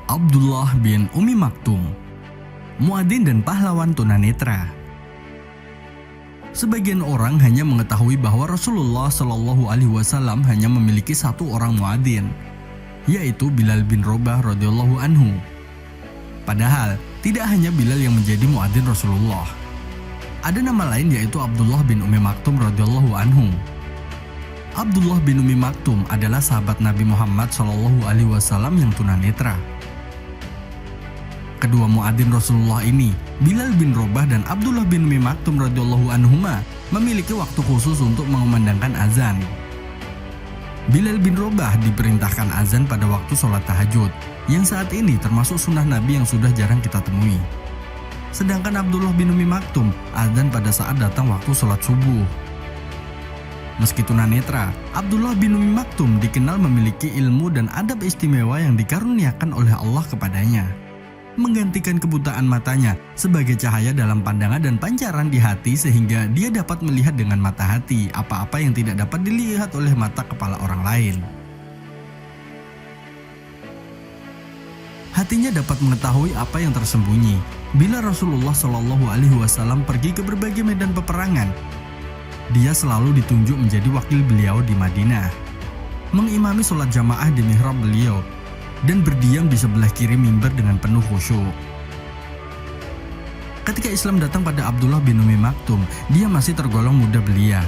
Abdullah bin Ummi Maktum, muadzin dan pahlawan tunanetra. Sebagian orang hanya mengetahui bahwa Rasulullah Shallallahu Alaihi Wasallam hanya memiliki satu orang muadzin, yaitu Bilal bin Rabah radhiyallahu anhu. Padahal tidak hanya Bilal yang menjadi muadzin Rasulullah. Ada nama lain yaitu Abdullah bin Ummi Maktum radhiyallahu anhu. Abdullah bin Ummi Maktum adalah sahabat Nabi Muhammad Shallallahu Alaihi Wasallam yang tunanetra. Kedua muadzin Rasulullah ini, Bilal bin Rabah dan Abdullah bin Ummi Maktum radhiyallahu anhuma, memiliki waktu khusus untuk mengumandangkan azan. Bilal bin Rabah diperintahkan azan pada waktu sholat tahajud, yang saat ini termasuk sunnah Nabi yang sudah jarang kita temui. Sedangkan Abdullah bin Ummi Maktum azan pada saat datang waktu sholat subuh. Meski tunanetra, Abdullah bin Ummi Maktum dikenal memiliki ilmu dan adab istimewa yang dikaruniakan oleh Allah kepadanya, menggantikan kebutaan matanya sebagai cahaya dalam pandangan dan pancaran di hati sehingga dia dapat melihat dengan mata hati apa-apa yang tidak dapat dilihat oleh mata kepala orang lain. Hatinya dapat mengetahui apa yang tersembunyi. Bila Rasulullah Shallallahu Alaihi Wasallam pergi ke berbagai medan peperangan, dia selalu ditunjuk menjadi wakil beliau di Madinah, mengimami sholat jamaah di mihrab beliau, dan berdiam di sebelah kiri mimbar dengan penuh khusyuk. Ketika Islam datang pada Abdullah bin Ummi Maktum, dia masih tergolong muda belia.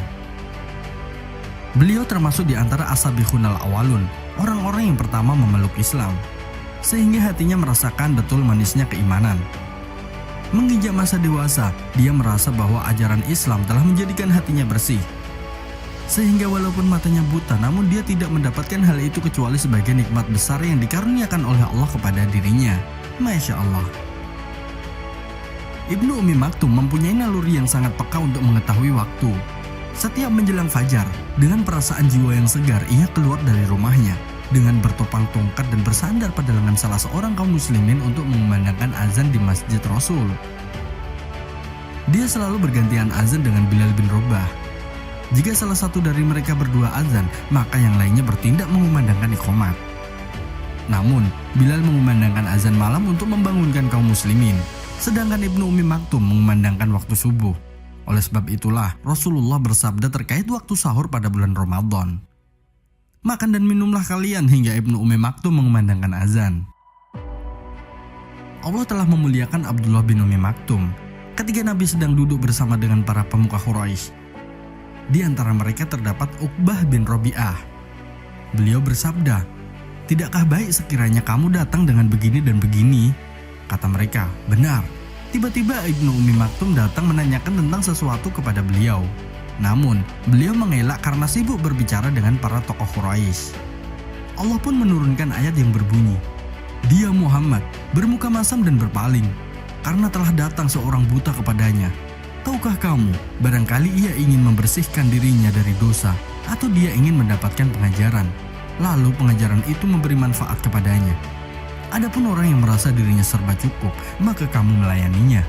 Beliau termasuk di antara as-sabiqunal awalun, orang-orang yang pertama memeluk Islam, sehingga hatinya merasakan betul manisnya keimanan. Menginjak masa dewasa, dia merasa bahwa ajaran Islam telah menjadikan hatinya bersih, sehingga walaupun matanya buta, namun dia tidak mendapatkan hal itu kecuali sebagai nikmat besar yang dikaruniakan oleh Allah kepada dirinya. Masya Allah. Ibnu Ummi Maktum mempunyai naluri yang sangat peka untuk mengetahui waktu. Setiap menjelang fajar, dengan perasaan jiwa yang segar, ia keluar dari rumahnya dengan bertopang tongkat dan bersandar pada lengan salah seorang kaum muslimin untuk mengumandangkan azan di Masjid Rasul. Dia selalu bergantian azan dengan Bilal bin Rabah. Jika salah satu dari mereka berdua azan, maka yang lainnya bertindak mengumandangkan iqamat. Namun, Bilal mengumandangkan azan malam untuk membangunkan kaum muslimin, sedangkan Ibnu Ummi Maktum mengumandangkan waktu subuh. Oleh sebab itulah, Rasulullah bersabda terkait waktu sahur pada bulan Ramadan, "Makan dan minumlah kalian hingga Ibnu Ummi Maktum mengumandangkan azan." Allah telah memuliakan Abdullah bin Ummi Maktum ketika Nabi sedang duduk bersama dengan para pemuka Quraisy. Di antara mereka terdapat Uqbah bin Rabi'ah. Beliau bersabda, "Tidakkah baik sekiranya kamu datang dengan begini dan begini?" Kata mereka, "Benar." Tiba-tiba Ibnu Ummi Maktum datang menanyakan tentang sesuatu kepada beliau. Namun, beliau mengelak karena sibuk berbicara dengan para tokoh Quraisy. Allah pun menurunkan ayat yang berbunyi, "Dia Muhammad bermuka masam dan berpaling, karena telah datang seorang buta kepadanya. Tahukah kamu, barangkali ia ingin membersihkan dirinya dari dosa, atau dia ingin mendapatkan pengajaran, lalu pengajaran itu memberi manfaat kepadanya. Adapun orang yang merasa dirinya serba cukup, maka kamu melayaninya.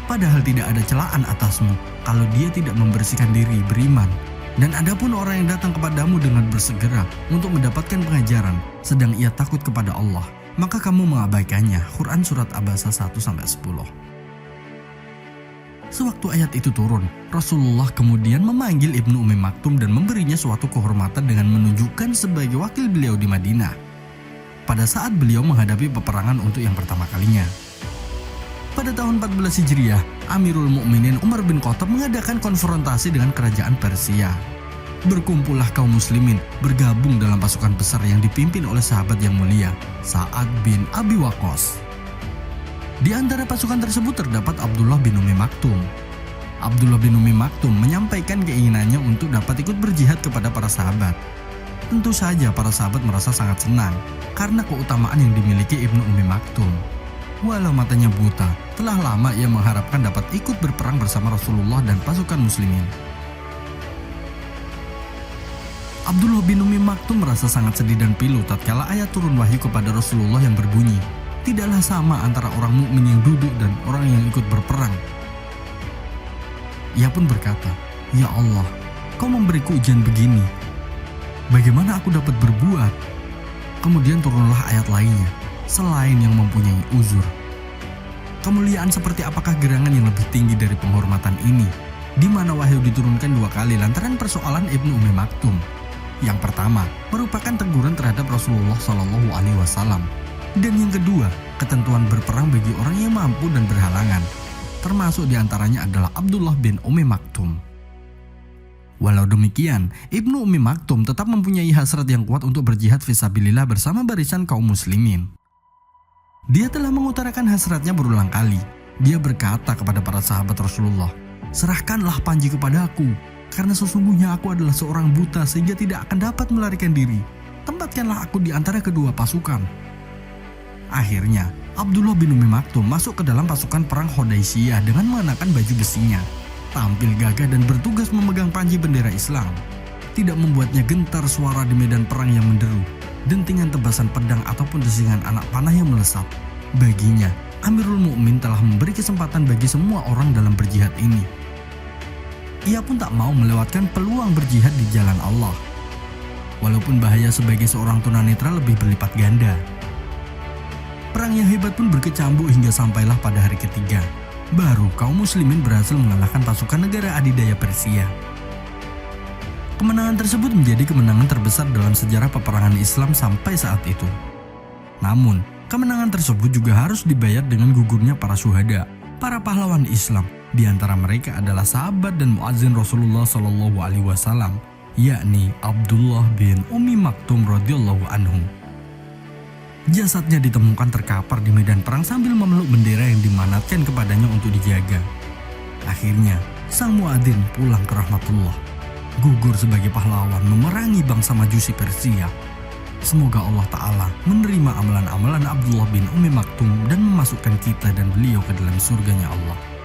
Padahal tidak ada celaan atasmu kalau dia tidak membersihkan diri beriman. Dan adapun orang yang datang kepadamu dengan bersegera untuk mendapatkan pengajaran, sedang ia takut kepada Allah, maka kamu mengabaikannya." Quran Surat Abasa 1-10. Sewaktu ayat itu turun, Rasulullah kemudian memanggil Ibnu Ummi Maktum dan memberinya suatu kehormatan dengan menunjukkan sebagai wakil beliau di Madinah pada saat beliau menghadapi peperangan untuk yang pertama kalinya. Pada tahun 14 Hijriah, Amirul Mukminin Umar bin Khattab mengadakan konfrontasi dengan kerajaan Persia. Berkumpullah kaum muslimin bergabung dalam pasukan besar yang dipimpin oleh sahabat yang mulia, Sa'ad bin Abi Waqqas. Di antara pasukan tersebut terdapat Abdullah bin Ummi Maktum. Abdullah bin Ummi Maktum menyampaikan keinginannya untuk dapat ikut berjihad kepada para sahabat. Tentu saja para sahabat merasa sangat senang karena keutamaan yang dimiliki Ibnu Ummi Maktum. Walau matanya buta, telah lama ia mengharapkan dapat ikut berperang bersama Rasulullah dan pasukan muslimin. Abdullah bin Ummi Maktum merasa sangat sedih dan pilu tatkala ayat turun wahyu kepada Rasulullah yang berbunyi, "Tidaklah sama antara orang mukmin yang duduk dan orang yang ikut berperang." Ia pun berkata, "Ya Allah, Kau memberiku ujian begini. Bagaimana aku dapat berbuat?" Kemudian turunlah ayat lainnya, selain yang mempunyai uzur. Kemuliaan seperti apakah gerangan yang lebih tinggi dari penghormatan ini, di mana wahyu diturunkan 2 kali lantaran persoalan Ibnu Ummi Maktum. Yang pertama merupakan teguran terhadap Rasulullah Shallallahu Alaihi Wasallam, dan yang kedua ketentuan berperang bagi orang yang mampu dan berhalangan, termasuk diantaranya adalah Abdullah bin Ummi Maktum. Walau demikian, Ibnu Ummi Maktum tetap mempunyai hasrat yang kuat untuk berjihad fisabilillah bersama barisan kaum muslimin. Dia telah mengutarakan hasratnya berulang kali. Dia berkata kepada para sahabat Rasulullah, "Serahkanlah panji kepadaku, karena sesungguhnya aku adalah seorang buta sehingga tidak akan dapat melarikan diri. Tempatkanlah aku di antara kedua pasukan." Akhirnya, Abdullah bin Ummi Maktum masuk ke dalam pasukan perang Hodaisyah dengan mengenakan baju besinya, tampil gagah dan bertugas memegang panji bendera Islam. Tidak membuatnya gentar suara di medan perang yang menderu, dentingan tebasan pedang ataupun desingan anak panah yang melesat. Baginya, Amirul Mukminin telah memberi kesempatan bagi semua orang dalam berjihad ini. Ia pun tak mau melewatkan peluang berjihad di jalan Allah, walaupun bahaya sebagai seorang tunanetra lebih berlipat ganda. Perang yang hebat pun berkecamuk hingga sampailah pada hari ketiga. Baru kaum muslimin berhasil mengalahkan pasukan negara adidaya Persia. Kemenangan tersebut menjadi kemenangan terbesar dalam sejarah peperangan Islam sampai saat itu. Namun, kemenangan tersebut juga harus dibayar dengan gugurnya para syuhada, para pahlawan Islam. Di antara mereka adalah sahabat dan muadzin Rasulullah Shallallahu Alaihi Wasallam, yakni Abdullah bin Ummi Maktum radhiyallahu anhu. Jasadnya ditemukan terkapar di medan perang sambil memeluk bendera yang dimanatkan kepadanya untuk dijaga. Akhirnya, sang muadzin pulang ke rahmatullah, gugur sebagai pahlawan memerangi bangsa Majusi Persia. Semoga Allah Ta'ala menerima amalan-amalan Abdullah bin Ummi Maktum dan memasukkan kita dan beliau ke dalam surganya Allah.